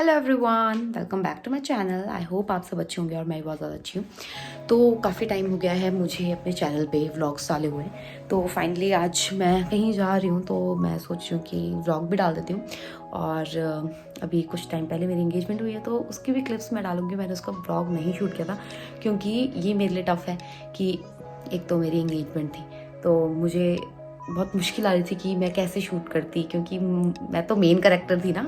Hello everyone, welcome back to my channel. I hope आप सब अच्छे होंगे और मैं भी बहुत ज़्यादा अच्छी हूँ। तो काफ़ी टाइम हो गया है मुझे अपने चैनल पे व्लॉग्स डाले हुए। तो फाइनली आज मैं कहीं जा रही हूँ, तो मैं सोच रही हूँ कि व्लॉग भी डाल देती हूँ। और अभी कुछ टाइम पहले मेरी इंगेजमेंट हुई है, तो उसकी भी क्लिप्स मैं डालूँगी। मैंने उसका व्लॉग नहीं शूट किया था क्योंकि ये मेरे लिए टफ़ है कि एक तो मेरी इंगेजमेंट थी, तो मुझे बहुत मुश्किल आ रही थी कि मैं कैसे शूट करती, क्योंकि मैं तो मेन कैरेक्टर थी ना।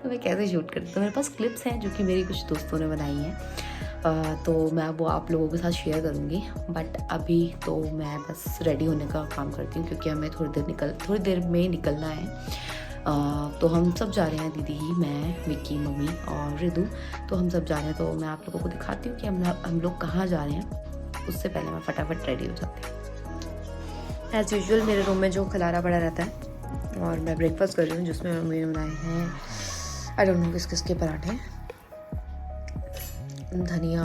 तो मैं कैसे शूट करती। तो मेरे पास क्लिप्स हैं जो कि मेरी कुछ दोस्तों ने बनाई हैं, तो मैं वो आप लोगों के साथ शेयर करूँगी। बट अभी तो मैं बस रेडी होने का काम करती हूँ क्योंकि हमें थोड़ी देर में निकलना है। तो हम सब जा रहे हैं, दीदी, मैं, विक्की, मम्मी और रिदू। तो हम सब जा रहे हैं, तो मैं आप लोगों को दिखाती हूँ कि हम लोग कहाँ जा रहे हैं। उससे पहले मैं फटाफट रेडी हो जाती हूँ। एज़ यूजुअल मेरे रूम में जो खलारा पड़ा रहता है और मैं ब्रेकफास्ट कर रही हूँ, जिसमें मम्मी ने बनाए हैं आई डोंट नो किस किस के पराठे, धनिया,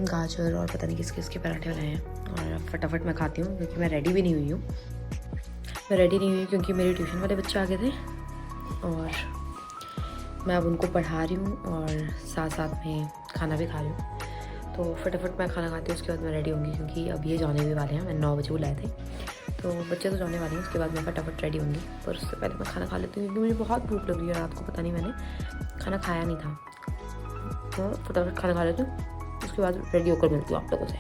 गाजर और पता नहीं किस किस के पराठे बनाए हैं। और फटाफट मैं खाती हूँ क्योंकि मैं रेडी भी नहीं हुई हूँ। मैं रेडी नहीं हुई क्योंकि मेरे ट्यूशन वाले बच्चे आ गए थे और मैं अब उनको पढ़ा रही हूँ और साथ साथ में खाना भी खा रही हूँ। तो फटाफट मैं खाना खाती हूँ, उसके बाद मैं रेडी होंगी क्योंकि अब ये जाने भी वाले हैं। मैंने 9 बजे बुलाए थे, तो बच्चे तो जाने वाले हैं। उसके बाद मैं फटाफट रेडी होंगी, पर उससे पहले मैं खाना खा लेती हूँ क्योंकि मुझे बहुत भूख लग रही है। रात को पता नहीं मैंने खाना खाया नहीं था, तो फटाफट खाना खा लेती हूँ। उसके बाद रेडी होकर मिलती हूँ आप लोगों से।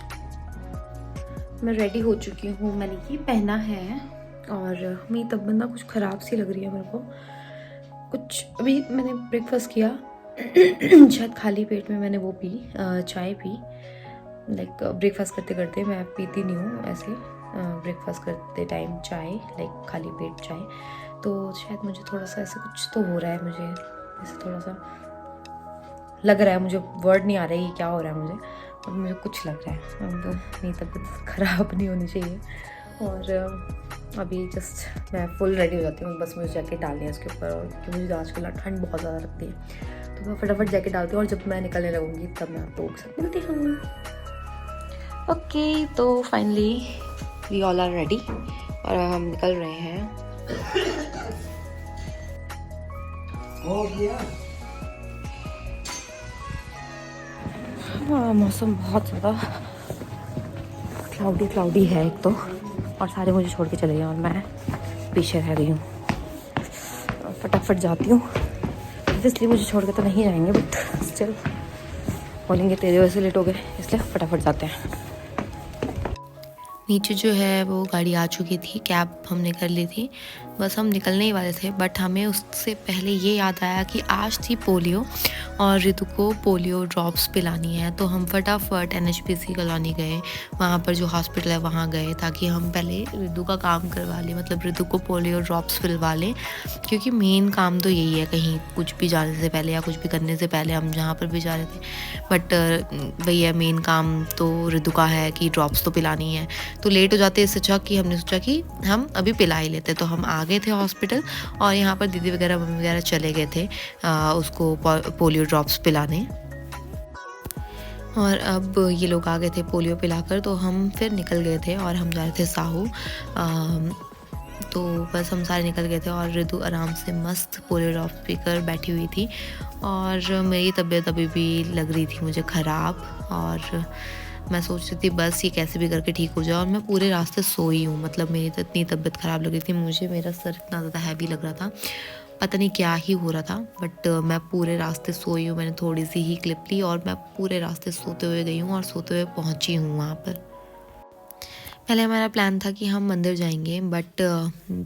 मैं रेडी हो चुकी हूँ, मैंने ये पहना है और मेरी तबीयत कुछ ख़राब सी लग रही है मेरे को। कुछ अभी मैंने ब्रेकफास्ट किया शायद खाली पेट में मैंने वो पी, चाय पी। लाइक ब्रेकफास्ट करते करते मैं पीती नहीं हूँ ऐसे, ब्रेकफास्ट करते टाइम चाय, लाइक खाली पेट चाय। तो शायद मुझे थोड़ा सा ऐसे कुछ तो हो रहा है, मुझे ऐसे थोड़ा सा लग रहा है। मुझे वर्ड नहीं आ रहा है कि क्या हो रहा है मुझे, और मुझे कुछ लग रहा है। अब मेरी तबीयत ख़राब नहीं होनी चाहिए। और अभी जस्ट मैं फुल रेडी हो जाती हूँ, बस मुझे जैकेट डालनी है उसके ऊपर। और क्योंकि मुझे आजकल ठंड बहुत ज़्यादा लगती है, तो मैं फटाफट जैकेट डालती हूँ और जब मैं निकलने लगूँगी तब मैं आप लोगों के साथ मिलती हूँ। ओके, तो finally we all are ready और हम निकल रहे हैं। हाँ, मौसम बहुत ज़्यादा क्लाउडी है एक तो, और सारे मुझे छोड़ के चले गए और मैं पीछे रह गई हूँ। फटाफट जाती हूँ, इसलिए मुझे छोड़ के तो नहीं जाएंगे, बट स्टिल बोलेंगे तेरे वजह से लेट हो गए, इसलिए फटाफट जाते हैं। नीचे जो है वो गाड़ी आ चुकी थी, कैब हमने कर ली थी, बस हम निकलने ही वाले थे। बट हमें उससे पहले ये याद आया कि आज थी पोलियो और ऋतु को पोलियो ड्रॉप्स पिलानी है। तो हम फटाफट NHPC कॉलोनी गए, वहाँ पर जो हॉस्पिटल है वहाँ गए ताकि हम पहले ऋतु का काम करवा लें, मतलब ऋतु को पोलियो ड्रॉप्स पिलवा लें। क्योंकि मेन काम तो यही है, कहीं कुछ भी जाने से पहले या कुछ भी करने से पहले, हम जहाँ पर भी जा रहे थे। बट वही है, मेन काम तो ऋतु का है कि ड्रॉप्स तो पिलानी है। तो लेट हो जाते, इससे अच्छा कि हमने सोचा कि हम अभी पिला ही लेते। तो हम आ गए थे हॉस्पिटल और यहाँ पर दीदी वगैरह, मम्मी वगैरह चले गए थे उसको पोलियो ड्रॉप्स पिलाने। और अब ये लोग आ गए थे पोलियो पिलाकर, तो हम फिर निकल गए थे और हम जा रहे थे साहू। तो बस हम सारे निकल गए थे और ऋतु आराम से मस्त पोलियो ड्रॉप्स पीकर बैठी हुई थी। और मेरी तबीयत अभी भी लग रही थी मुझे ख़राब, और मैं सोच रही थी बस ये कैसे भी करके ठीक हो जाए। और मैं पूरे रास्ते सोई हूँ, मतलब मेरी तो इतनी तबीयत ख़राब लग रही थी मुझे, मेरा सर इतना ज़्यादा हैवी लग रहा था, पता नहीं क्या ही हो रहा था। बट मैं पूरे रास्ते सोई हूँ। मैंने थोड़ी सी ही क्लिप ली और मैं पूरे रास्ते सोते हुए गई हूँ और सोते हुए पहुँची हूँ वहाँ पर। पहले हमारा प्लान था कि हम मंदिर जाएंगे, बट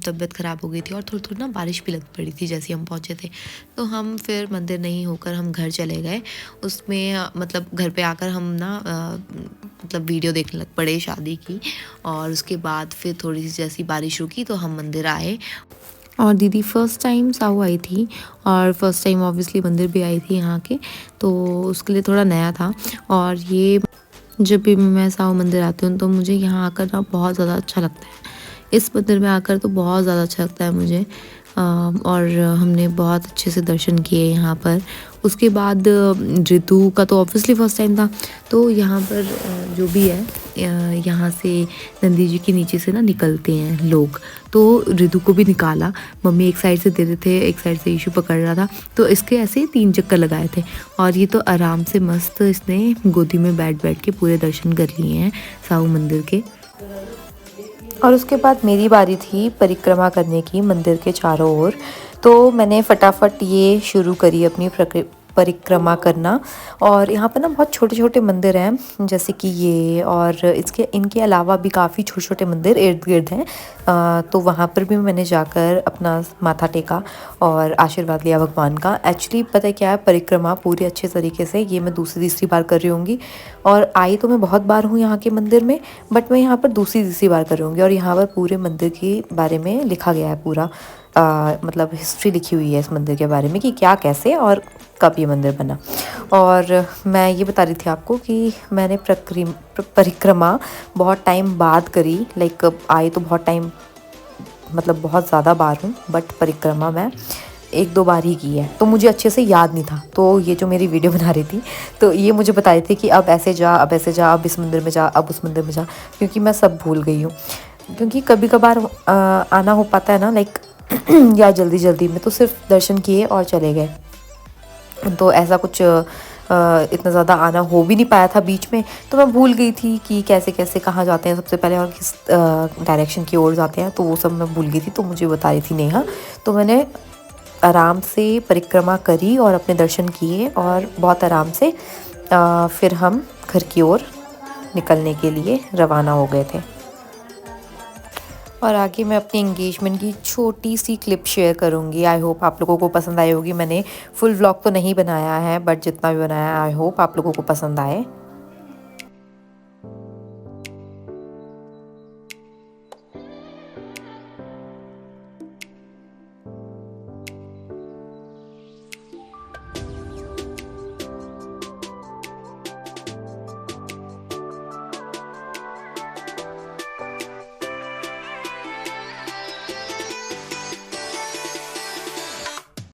तबीयत ख़राब हो गई थी और थोड़ी थोड़ी ना बारिश भी लग पड़ी थी जैसे हम पहुँचे थे। तो हम फिर मंदिर नहीं होकर हम घर चले गए। उसमें मतलब घर पे आकर हम ना मतलब वीडियो देखने लग पड़े शादी की, और उसके बाद फिर थोड़ी सी जैसी बारिश रुकी तो हम मंदिर आए। और दीदी फर्स्ट टाइम साहू आई थी और फर्स्ट टाइम ऑब्वियसली मंदिर भी आई थी यहाँ के, तो उसके लिए थोड़ा नया था। और ये जब भी मैं साहू मंदिर आती हूँ तो मुझे यहाँ आकर ना बहुत ज़्यादा अच्छा लगता है। इस मंदिर में आकर तो बहुत ज़्यादा अच्छा लगता है मुझे। और हमने बहुत अच्छे से दर्शन किए यहाँ पर। उसके बाद ऋतु का तो ऑब्वियसली फर्स्ट टाइम था, तो यहाँ पर जो भी है यहाँ से नंदी जी के नीचे से ना निकलते हैं लोग, तो ऋतु को भी निकाला। मम्मी एक साइड से दे रहे थे, एक साइड से ईशु पकड़ रहा था, तो इसके ऐसे 3 चक्कर लगाए थे और ये तो आराम से मस्त इसने गोदी में बैठ बैठ के पूरे दर्शन कर लिए हैं साहू मंदिर के। और उसके बाद मेरी बारी थी परिक्रमा करने की मंदिर के चारों ओर। तो मैंने फटाफट ये शुरू करी अपनी परिक्रमा करना। और यहाँ पर ना बहुत छोटे छोटे मंदिर हैं, जैसे कि ये, और इनके अलावा भी काफ़ी छोटे छोटे मंदिर इर्द गिर्द हैं। तो वहाँ पर भी मैंने जाकर अपना माथा टेका और आशीर्वाद लिया भगवान का। एक्चुअली पता है क्या है, परिक्रमा पूरी अच्छे तरीके से ये मैं दूसरी तीसरी बार कर रही होंगी, और आई तो मैं बहुत बार हूँ यहाँ के मंदिर में, बट मैं यहाँ पर दूसरी तीसरी बार कर रही होंगी। और यहाँ पर पूरे मंदिर के बारे में लिखा गया है, पूरा मतलब हिस्ट्री लिखी हुई है इस मंदिर के बारे में कि क्या कैसे और कब ये मंदिर बना। और मैं ये बता रही थी आपको कि मैंने परिक्रमा बहुत टाइम बाद करी, लाइक आई तो बहुत टाइम मतलब बहुत ज़्यादा बार हूँ, बट परिक्रमा मैं 1-2 बार ही की है, तो मुझे अच्छे से याद नहीं था। तो ये जो मेरी वीडियो बना रही थी, तो ये मुझे बता रही थी कि अब ऐसे जा, अब ऐसे जा, अब इस मंदिर में जा, अब उस मंदिर में जा, क्योंकि मैं सब भूल गई हूँ। क्योंकि कभी कभार आना हो पाता है ना, लाइक या जल्दी जल्दी में, तो सिर्फ दर्शन किए और चले गए, तो ऐसा कुछ इतना ज़्यादा आना हो भी नहीं पाया था बीच में। तो मैं भूल गई थी कि कैसे कैसे कहाँ जाते हैं सबसे पहले और किस डायरेक्शन की ओर जाते हैं, तो वो सब मैं भूल गई थी। तो मुझे बता रही थी नेहा, तो मैंने आराम से परिक्रमा करी और अपने दर्शन किए और बहुत आराम से फिर हम घर की ओर निकलने के लिए रवाना हो गए थे। और आगे मैं अपनी एंगेजमेंट की छोटी सी क्लिप शेयर करूँगी। आई होप आप लोगों को पसंद आई होगी। मैंने फुल व्लॉग तो नहीं बनाया है, बट जितना भी बनाया आई होप आप लोगों को पसंद आए।